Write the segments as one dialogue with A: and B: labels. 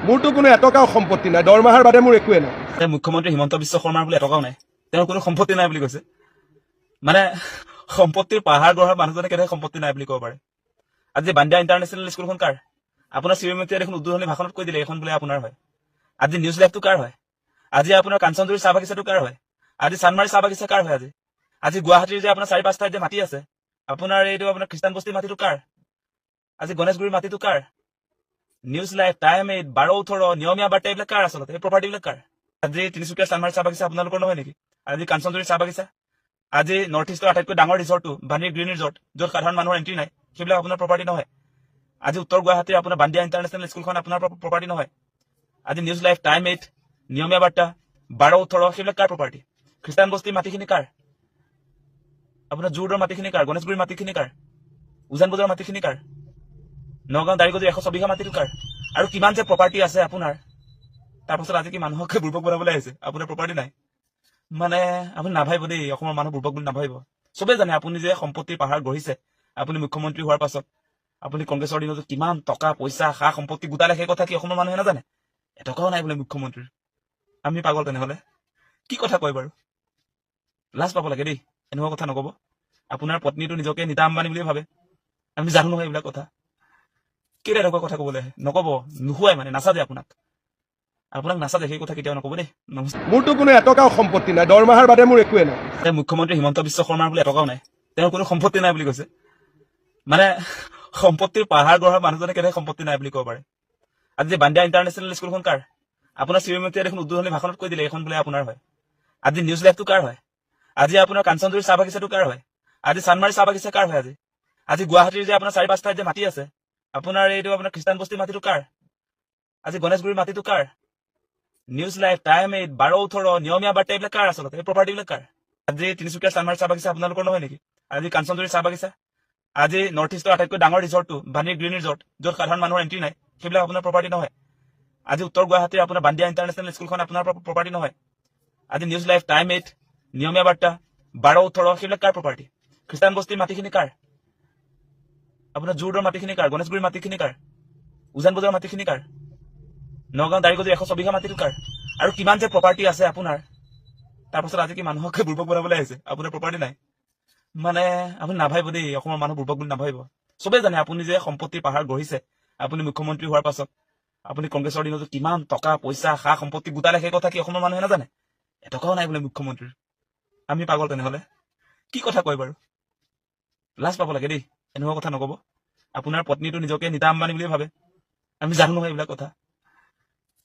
A: মোৰতো কোনো এটকাও সম্পত্তি নাই, দৰমহাৰ বাদে মোৰ একোৱে নাই।
B: মুখ্যমন্ত্ৰী হিমন্ত বিশ্ব শৰ্মাৰ বুলি এটকাও নাই, তেওঁৰ কোনো সম্পত্তি নাই বুলি কৈছে। মানে সম্পত্তিৰ পাহাৰ গঢ়াৰ মানুহজনে কেনেকৈ সম্পত্তি নাই বুলি ক'ব পাৰে? আজি বান্দিয়া ইণ্টাৰনেশ্যনেল স্কুলখন কাৰ? আপোনাৰ শ্ৰীমতীয়ে দেখোন উদ্বোধনী ভাষণত কৈ দিলে এইখন বোলে আপোনাৰ হয়। আজি নিউজ লাইভটো কাৰ হয়? আজি আপোনাৰ কাঞ্চনজুৰি চাহ বাগিচাটো কাৰ হয়? আজি চানমাৰী চাহ বাগিচা কাৰ হয়? আজি গুৱাহাটীৰ যে আপোনাৰ 4-5 ঠাইত যে মাটি আছে, আপোনাৰ এইটো আপোনাৰ খ্ৰীষ্টান বস্তিৰ মাটিটো কাৰ? আজি গণেশগুৰিৰ মাটিটো কাৰ? নিউজ লাইভ, টাইম 8, 12-18, নিয়মীয়া বাৰ্তা এইবিলাক কাৰ? আচলতে এই প্ৰপাৰ্টিবিলাক কাৰ? আজি তিনিচুকীয়া চানমাৰী চাহ বাগিচা আপোনালোকৰ নহয় নেকি? আজি কাঞ্চনজুৰি চাহ বাগিচা, আজি নৰ্থ ইষ্টৰ আটাইতকৈ ডাঙৰ ৰিজৰ্টটো বাণী গ্ৰীণ ৰিজৰ্ট, য'ত সাধাৰণ মানুহৰ এণ্ট্ৰি নাই, সেইবিলাক আপোনাৰ প্ৰপাৰ্টি নহয়। আজি উত্তৰ গুৱাহাটীৰ আপোনাৰ বান্দিয়া ইণ্টাৰনেশ্যনেল স্কুলখন আপোনাৰ প্ৰপাৰ্টি নহয়। আজি নিউজ লাইভ, টাইম 8, নিয়মীয়া বাৰ্তা, 12-18, সেইবিলাক কাৰ প্ৰপাৰ্টি? খ্ৰীষ্টান বস্তিৰ মাটিখিনি কাৰ? আপোনাৰ জোৰদৰ মাটিখিনি কাৰ? গণেশগুৰিৰ মাটিখিনি কাৰ? উজান বজাৰৰ মাটিখিনি কাৰ? নগাঁও দাৰিগজুৰ 106 বিঘা মাটিটো কাৰ? আৰু কিমান যে প্ৰপাৰ্টি আছে আপোনাৰ, তাৰপাছত আজি কি মানুহক বুৰ্বক বনাবলৈ আহিছে? আপোনাৰ প্ৰপাৰ্টি নাই। মানে আপুনি নাভাবিব দেই, অসমৰ মানুহ বুৰ্বক বুলি নাভাবিব। চবেই জানে আপুনি যে সম্পত্তিৰ পাহাৰ গঢ়িছে। আপুনি মুখ্যমন্ত্ৰী হোৱাৰ পাছত আপুনি কংগ্ৰেছৰ দিনতো কিমান টকা পইচা সা সম্পত্তি গোটালে, সেই কথা কি অসমৰ মানুহে নাজানে? এটকাও নাই বোলে মুখ্যমন্ত্ৰীৰ। আমি পাগল তেনেহলে? কি কথা কয় বাৰু? লাজ পাব লাগে দেই, এনেকুৱা কথা নকব। আপোনাৰ পত্নীটো নিজকে নীতা আম্বানী বুলি ভাবে, আমি জানো নহয় এইবিলাক কথা। কেলে এনেকুৱা কথা কবলৈ আহে? নকব, নোহোৱাই মানে নাচাজে আপোনাক নাচাজে, সেই কথা কেতিয়াও নকব দেই। নমস্কাৰ।
A: মোৰতো কোনো এটকাও সম্পত্তি নাই, দৰমহাৰ বাদে মোৰ একোৱে নাই।
B: মুখ্যমন্ত্ৰী হিমন্ত বিশ্ব শৰ্মাৰ বুলি এটকাও নাই, তেওঁৰ কোনো সম্পত্তি নাই বুলি কৈছে। মানে সম্পত্তিৰ পাহাৰ গঢ়াৰ মানুহজনে কেনেকৈ সম্পত্তি নাই বুলি ক'ব পাৰে? আজি বান্দিয়া ইণ্টাৰনেশ্যনেল স্কুলখন কাৰ? আপোনাৰ শ্ৰীমতীয়ে দেখোন উদ্বোধনী ভাষণত কৈ দিলে এইখন বোলে আপোনাৰ হয়। আজি নিউজ লাইভটো কাৰ হয়? আজি আপোনাৰ কাঞ্চনজুৰি চাহ বাগিচাটো কাৰ হয়? আজি চানমাৰী চাহ বাগিচা কাৰ হয়? আজি গুৱাহাটীৰ যে আপোনাৰ 4-5 ঠাইত যে মাটি আছে, আপোনাৰ এইটো আপোনাৰ খ্ৰীষ্টান বস্তিৰ মাটিটো কাৰ? আজি গণেশগুৰিৰ মাটিটো কাৰ? নিউজ লাইভ, টাইম 8, 12-18, নিয়মীয়া বাৰ্তা এইবিলাক কাৰ? আচলতে এই প্ৰপাৰ্টিবিলাক কাৰ? আজি তিনিচুকীয়া চানমাৰী চাহ বাগিচা আপোনালোকৰ নহয় নেকি? আজি কাঞ্চনজুৰি চাহ বাগিচা, আজি নৰ্থ ইষ্টৰ আটাইতকৈ ডাঙৰ ৰিজৰ্টটো বাণী গ্ৰীণ ৰিজৰ্ট, য'ত সাধাৰণ মানুহৰ এণ্ট্ৰি নাই, সেইবিলাক আপোনাৰ প্ৰপাৰ্টি নহয়। আজি উত্তৰ গুৱাহাটীৰ আপোনাৰ বান্দিয়া ইণ্টাৰনেশ্যনেল স্কুলখন আপোনাৰ প্ৰপাৰ্টি নহয়। আজি নিউজ লাইভ, টাইম 8, নিয়মীয়া বাৰ্তা, 12-18, সেইবিলাক কাৰ প্ৰপাৰ্টি? খ্ৰীষ্টান বস্তিৰ মাটিখিনি কাৰ? আপোনাৰ জোৰদৰ মাটিখিনি কাৰ? গণেশগুৰিৰ মাটিখিনি কাৰ? উজান বজাৰৰ মাটিখিনি কাৰ? নগাঁও দাৰিগজুৰ 106 বিঘা মাটিটো কাৰ? আৰু কিমান যে প্ৰপাৰ্টি আছে আপোনাৰ, তাৰপাছত আজি কি মানুহক বুৰ্বক বনাবলৈ আহিছে? আপোনাৰ প্ৰপাৰ্টি নাই। মানে আপুনি নাভাবিব দেই, অসমৰ মানুহ বুৰ্বক বুলি নাভাবিব। চবেই জানে আপুনি যে সম্পত্তিৰ পাহাৰ গঢ়িছে। আপুনি মুখ্যমন্ত্ৰী হোৱাৰ পাছত আপুনি কংগ্ৰেছৰ দিনতো কিমান টকা পইচা সা সম্পত্তি গোটালে, সেই কথা কি অসমৰ মানুহে নাজানে? এটকাও নাই বোলে মুখ্যমন্ত্ৰীৰ। আমি পাগল তেনেহলে? কি কথা কয় বাৰু? লাজ পাব লাগে দেই, এনেকুৱা কথা নকব। আপোনাৰ পত্নীটো নিজকে নীতা আম্বানী বুলি ভাবে, আমি জানো নহয় এইবিলাক কথা।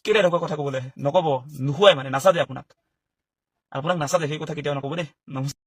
B: কেলে এনেকুৱা কথা কবলৈ আহে? নকব, নোহোৱাই মানে নাচাজে আপোনাক নাচাজে, সেই কথা কেতিয়াও নকব দেই। নমস্কাৰ।